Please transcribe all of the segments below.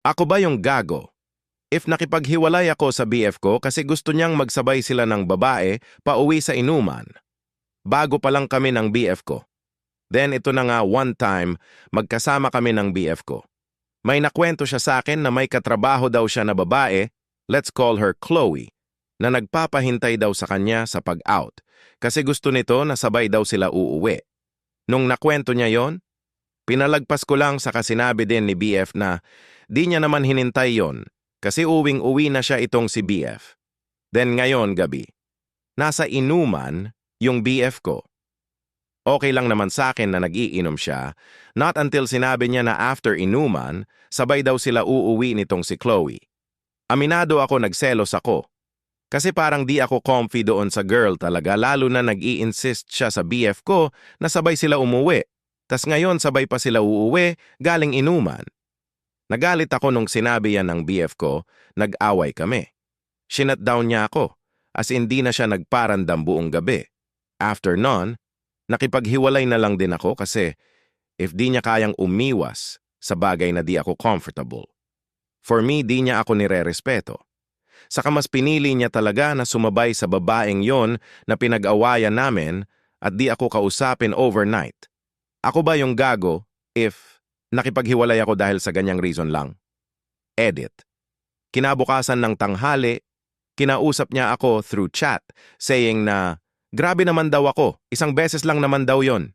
Ako ba yung gago? If nakipaghiwalay ako sa BF ko kasi gusto niyang magsabay sila ng babae pauwi sa inuman. Bago pa lang kami ng BF ko. Then ito na nga one time, magkasama kami ng BF ko. May nakwento siya sa akin na may katrabaho daw siya na babae, let's call her Chloe, na nagpapahintay daw sa kanya sa pag-out kasi gusto nito na sabay daw sila uuwi. Nung nakwento niya yon, pinalagpas ko lang sa sinabi din ni BF na di niya naman hinintay yon kasi uwing-uwi na siya itong si BF. Then ngayon gabi, nasa inuman yung BF ko. Okay lang naman sa akin na nag-iinom siya, not until sinabi niya na after inuman, sabay daw sila uuwi nitong si Chloe. Aminado ako nagselos ako. Kasi parang di ako comfy doon sa girl talaga lalo na nag-i-insist siya sa BF ko na sabay sila umuwi. Tas ngayon sabay pa sila uuwi galing inuman. Nagalit ako nung sinabi yan ng BF ko, nag-away kami. Shinut down niya ako, as in di na siya nagparandam buong gabi. After nun, nakipaghiwalay na lang din ako kasi if di niya kayang umiwas sa bagay na di ako comfortable. For me, di niya ako nire-respeto. Saka mas pinili niya talaga na sumabay sa babaeng yon na pinag-awayan namin at di ako kausapin overnight. Ako ba yung gago if nakipaghiwalay ako dahil sa ganyang reason lang? Edit. Kinabukasan ng tanghali, kinausap niya ako through chat saying na grabe naman daw ako, isang beses lang naman daw yon.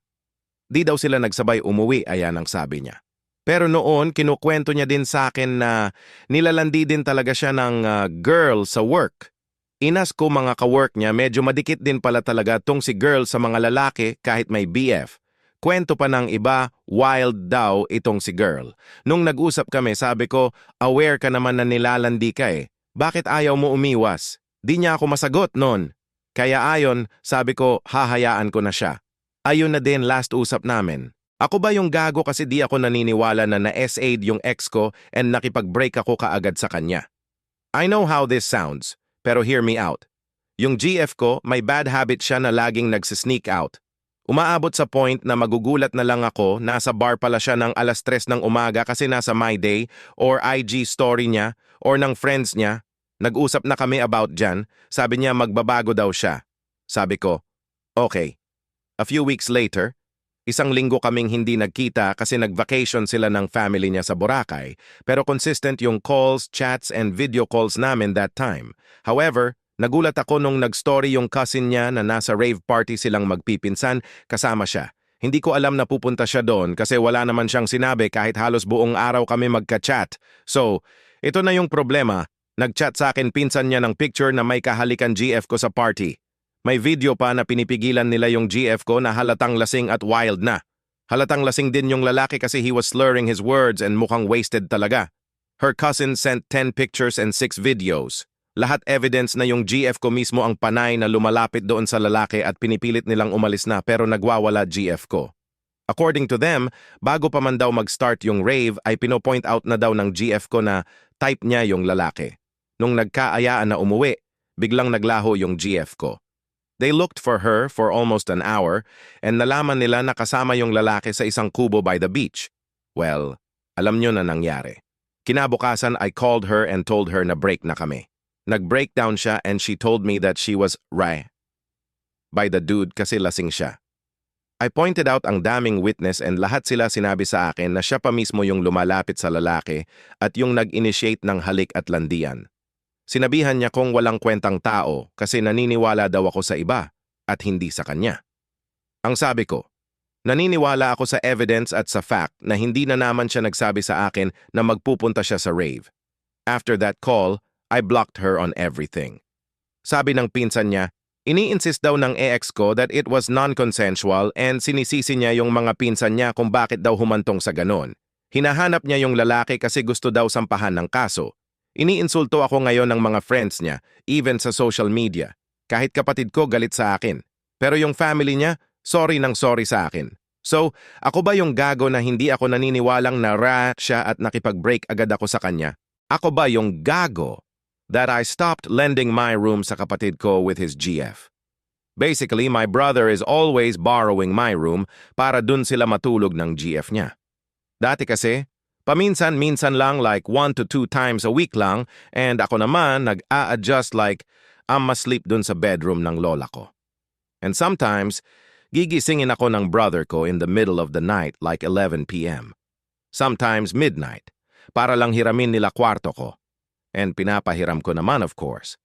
Di daw sila nagsabay umuwi, ayan ang sabi niya. Pero noon, kinukwento niya din sa akin na nilalandi din talaga siya ng girl sa work. Inas ko mga ka-work niya, medyo madikit din pala talaga tong si girl sa mga lalaki kahit may BF. Kwento pa ng iba, wild daw itong si girl. Nung nag-usap kami, sabi ko, aware ka naman na nilalandi ka eh. Bakit ayaw mo umiwas? Di niya ako masagot noon. Kaya ayon, sabi ko, hahayaan ko na siya. Ayun na din last usap namin. Ako ba yung gago kasi di ako naniniwala na na-SA'd yung ex ko and nakipag-break ako kaagad sa kanya? I know how this sounds, pero hear me out. Yung GF ko, may bad habit siya na laging nagsisneak out. Umaabot sa point na magugulat na lang ako, nasa bar pala siya ng 3:00 ng umaga kasi nasa My Day or IG story niya or ng friends niya. Nag-usap na kami about dyan, sabi niya magbabago daw siya. Sabi ko, okay. A few weeks later, 1 linggo kaming hindi nagkita kasi nag-vacation sila ng family niya sa Boracay, pero consistent yung calls, chats, and video calls namin that time. However, nagulat ako nung nag-story yung cousin niya na nasa rave party silang magpipinsan, kasama siya. Hindi ko alam na pupunta siya doon kasi wala naman siyang sinabi kahit halos buong araw kami magka-chat. So, ito na yung problema. Nag-chat sa akin pinsan niya ng picture na may kahalikan GF ko sa party. May video pa na pinipigilan nila yung GF ko na halatang lasing at wild na. Halatang lasing din yung lalaki kasi he was slurring his words and mukhang wasted talaga. Her cousin sent 10 pictures and 6 videos. Lahat evidence na yung GF ko mismo ang panay na lumalapit doon sa lalaki at pinipilit nilang umalis na pero nagwawala GF ko. According to them, bago pa man daw mag-start yung rave ay pinopoint out na daw ng GF ko na type niya yung lalaki. Nung nagkaayaan na umuwi, biglang naglaho yung GF ko. They looked for her for almost an hour and nalaman nila na kasama yung lalaki sa isang kubo by the beach. Well, alam nyo na nangyari. Kinabukasan, I called her and told her na break na kami. Nag-breakdown siya and she told me that she was by the dude kasi lasing siya. I pointed out ang daming witness and lahat sila sinabi sa akin na siya pa mismo yung lumalapit sa lalaki at yung nag-initiate ng halik at landian. Sinabihan niya kong walang kwentang tao kasi naniniwala daw ako sa iba at hindi sa kanya. Ang sabi ko, naniniwala ako sa evidence at sa fact na hindi na naman siya nagsabi sa akin na magpupunta siya sa rave. After that call, I blocked her on everything. Sabi ng pinsan niya, ini-insist daw ng ex ko that it was non-consensual and sinisisi niya yung mga pinsan niya kung bakit daw humantong sa ganon. Hinahanap niya yung lalaki kasi gusto daw sampahan ng kaso. Iniinsulto ako ngayon ng mga friends niya, even sa social media. Kahit kapatid ko galit sa akin. Pero yung family niya, sorry nang sorry sa akin. So, ako ba yung gago na hindi ako naniniwalang na siya at nakipag-break agad ako sa kanya? Ako ba yung gago that I stopped lending my room sa kapatid ko with his GF? Basically, my brother is always borrowing my room para dun sila matulog ng GF niya. Dati kasi, Paminsan-minsan lang like 1 to 2 times a week lang and ako naman nag-a-adjust like I'm asleep dun sa bedroom ng lola ko. And sometimes, gigisingin ako ng brother ko in the middle of the night like 11 p.m. Sometimes midnight, para lang hiramin nila kwarto ko. And pinapahiram ko naman of course.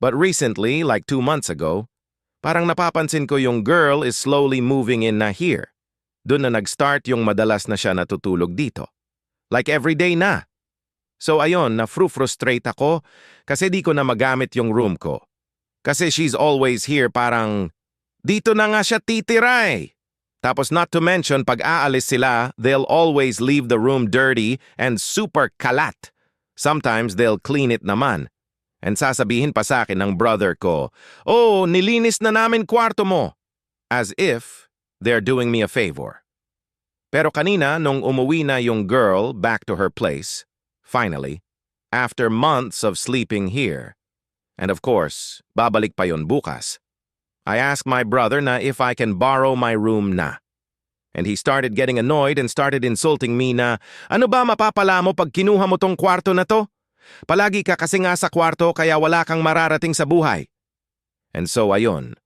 But recently, like 2 months ago, parang napapansin ko yung girl is slowly moving in na here. Doon na nag-start yung madalas na siya natutulog dito. Like everyday na. So ayun, na-frustrate ako kasi di ko na magamit yung room ko. Kasi she's always here parang, dito na nga siya titira eh. Tapos not to mention, pag aalis sila, they'll always leave the room dirty and super kalat. Sometimes they'll clean it naman. And sasabihin pa sa akin ng brother ko, oh, nilinis na namin kwarto mo. As if they're doing me a favor. Pero kanina, nung umuwi na yung girl back to her place, finally, after months of sleeping here, and of course, babalik pa yon bukas, I asked my brother na if I can borrow my room na. And he started getting annoyed and started insulting me na, ano ba mapapala mo pag kinuha mo tong kwarto na to? Palagi ka kasi nga sa kwarto kaya wala kang mararating sa buhay. And so ayun,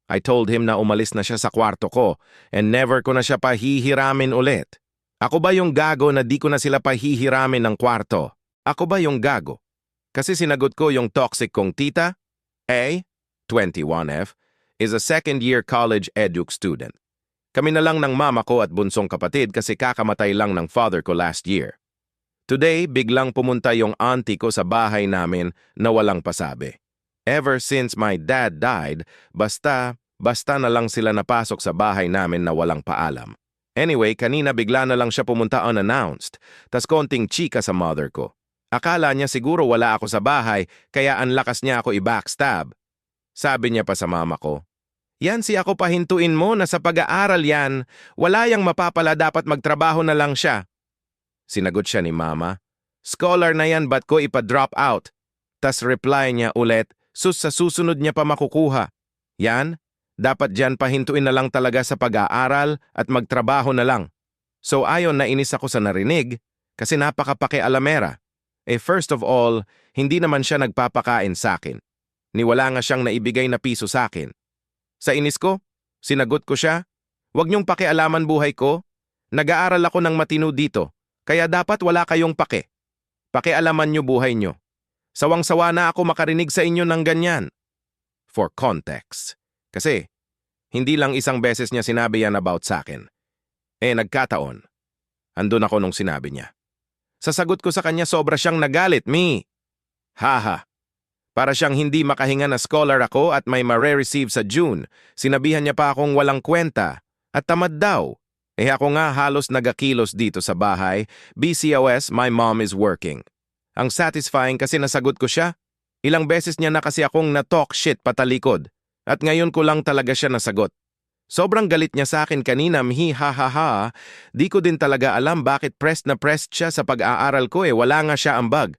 I told him na umalis na siya sa kwarto ko and never ko na siya pahihiramin ulit. Ako ba yung gago na di ko na sila pahihiramin ng kwarto? Ako ba yung gago? Kasi sinagot ko yung toxic kong tita, A, 21F, is a second-year college eduk student. Kami na lang ng mama ko at bunsong kapatid kasi kakamatay lang ng father ko last year. Today, biglang pumunta yung auntie ko sa bahay namin na walang pasabi. Ever since my dad died, basta na lang sila napasok sa bahay namin na walang paalam. Anyway, kanina bigla na lang siya pumunta unannounced, tas konting chika sa mother ko. Akala niya siguro wala ako sa bahay, kaya ang lakas niya ako i-backstab. Sabi niya pa sa mama ko, yan si ako pahintuin mo na sa pag-aaral yan, wala yang mapapala dapat magtrabaho na lang siya. Sinagot siya ni mama, scholar na yan ba't ko ipa-drop out? Tas reply niya ulit, sa susunod niya pa makukuha. Yan, dapat dyan pahintuin na lang talaga sa pag-aaral at magtrabaho na lang. So ayon nainis ako sa narinig kasi napakapakialamera. First of all, hindi naman siya nagpapakain sa akin. Wala nga siyang naibigay na piso sa akin. Sa inis ko, sinagot ko siya, huwag niyong pakialaman buhay ko. Nag-aaral ako ng matino dito, kaya dapat wala kayong pake. Pakialaman niyo buhay niyo. Sawang-sawa na ako makarinig sa inyo ng ganyan. For context. Kasi, hindi lang isang beses niya sinabi yan about sa akin. Nagkataon. Andun ako nung sinabi niya. Sa sagot ko sa kanya sobra siyang nagalit, me. Haha. Para siyang hindi makahinga na scholar ako at may mare-receive sa June. Sinabihan niya pa akong walang kwenta. At tamad daw. Ako nga halos nagakilos dito sa bahay. BCOS, my mom is working. Ang satisfying kasi nasagot ko siya. Ilang beses niya na kasi akong na-talk shit patalikod. At ngayon ko lang talaga siya nasagot. Sobrang galit niya sa akin kanina, ha ha ha. Di ko din talaga alam bakit pressed na pressed siya sa pag-aaral ko wala nga siya ambag.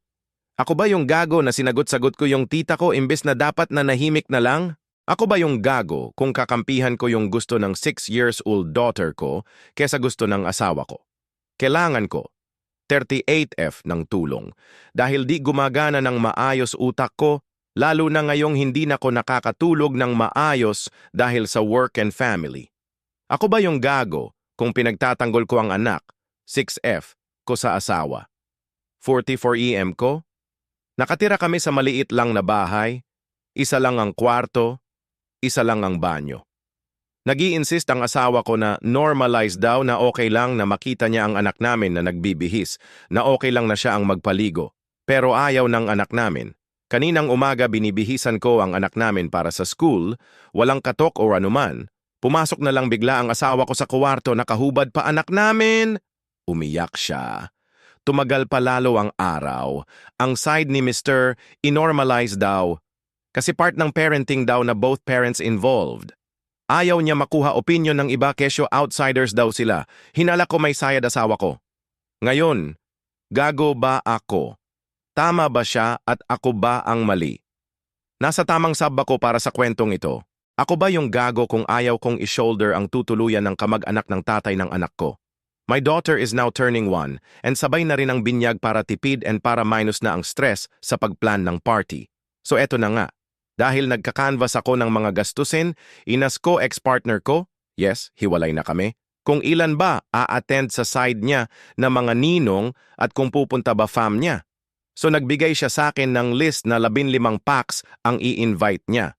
Ako ba yung gago na sinagot-sagot ko yung tita ko imbes na dapat na nahimik na lang? Ako ba yung gago kung kakampihan ko yung gusto ng 6 years old daughter ko kesa gusto ng asawa ko? Kailangan ko 38F ng tulong dahil di gumagana ng maayos utak ko, lalo na ngayong hindi na ko nakakatulog ng maayos dahil sa work and family. Ako ba yung gago kung pinagtatanggol ko ang anak, 6F, ko sa asawa? 44EM ko? Nakatira kami sa maliit lang na bahay, isa lang ang kwarto, isa lang ang banyo. Nag-i-insist ang asawa ko na normalize daw na okay lang na makita niya ang anak namin na nagbibihis, na okay lang na siya ang magpaligo. Pero ayaw ng anak namin. Kaninang umaga binibihisan ko ang anak namin para sa school, walang katok o anuman. Pumasok na lang bigla ang asawa ko sa kwarto, nakahubad pa anak namin. Umiyak siya. Tumagal pa lalo ang araw. Ang side ni Mr. inormalize daw. Kasi part ng parenting daw na both parents involved. Ayaw niya makuha opinion ng iba kesyo outsiders daw sila. Hinala ko may sayad asawa ko. Ngayon, gago ba ako? Tama ba siya at ako ba ang mali? Nasa tamang sab ako para sa kwentong ito. Ako ba yung gago kung ayaw kong i-shoulder ang tutuluyan ng kamag-anak ng tatay ng anak ko? My daughter is now turning 1 and sabay na rin ang binyag para tipid and para minus na ang stress sa pagplan ng party. So eto na nga, dahil nagka-canvas ako ng mga gastusin, inas ko ex-partner ko, yes, hiwalay na kami, kung ilan ba a-attend sa side niya na mga ninong at kung pupunta ba fam niya. So nagbigay siya sa akin ng list na 15 packs ang i-invite niya.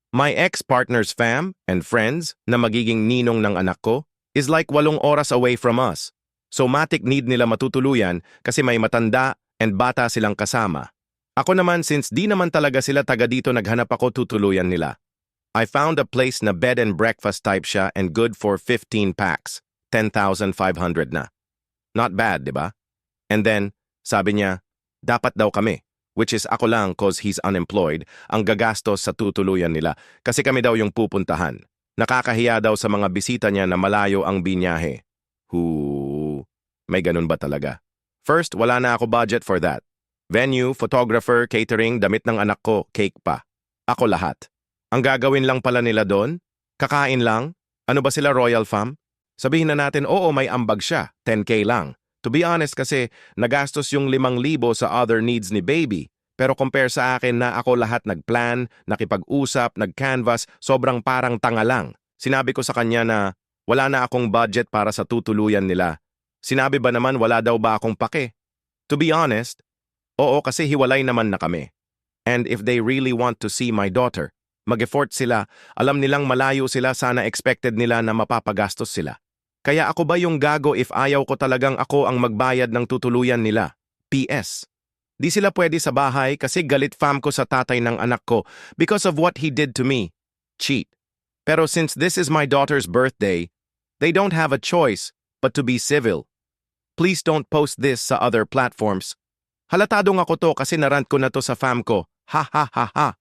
My ex-partner's fam and friends na magiging ninong ng anak ko is like 8 oras away from us. So matik need nila matutuluyan kasi may matanda and bata silang kasama. Ako naman since di naman talaga sila taga dito naghanap ako tutuluyan nila. I found a place na bed and breakfast type siya and good for 15 packs. 10,500 na. Not bad, di ba? And then, sabi niya, dapat daw kami, which is ako lang cause he's unemployed, ang gagastos sa tutuluyan nila kasi kami daw yung pupuntahan. Nakakahiya daw sa mga bisita niya na malayo ang binyahe. May ganun ba talaga? First, wala na ako budget for that. Venue, photographer, catering, damit ng anak ko, cake pa. Ako lahat. Ang gagawin lang pala nila doon? Kakain lang? Ano ba sila royal fam? Sabihin na natin, oo may ambag siya, 10K lang. To be honest kasi, nagastos yung 5,000 sa other needs ni baby. Pero compare sa akin na ako lahat nagplan, nakipag-usap, nag-canvas, sobrang parang tanga lang. Sinabi ko sa kanya na wala na akong budget para sa tutuluyan nila. Sinabi ba naman wala daw ba akong pake? To be honest, oo kasi hiwalay naman na kami. And if they really want to see my daughter, mag-effort sila, alam nilang malayo sila sana expected nila na mapapagastos sila. Kaya ako ba yung gago if ayaw ko talagang ako ang magbayad ng tutuluyan nila? PS. Di sila pwede sa bahay kasi galit fam ko sa tatay ng anak ko because of what he did to me. Cheat. Pero since this is my daughter's birthday, they don't have a choice but to be civil. Please don't post this sa other platforms. Halatadong ako to kasi narant ko na to sa fam ko. Ha ha ha ha.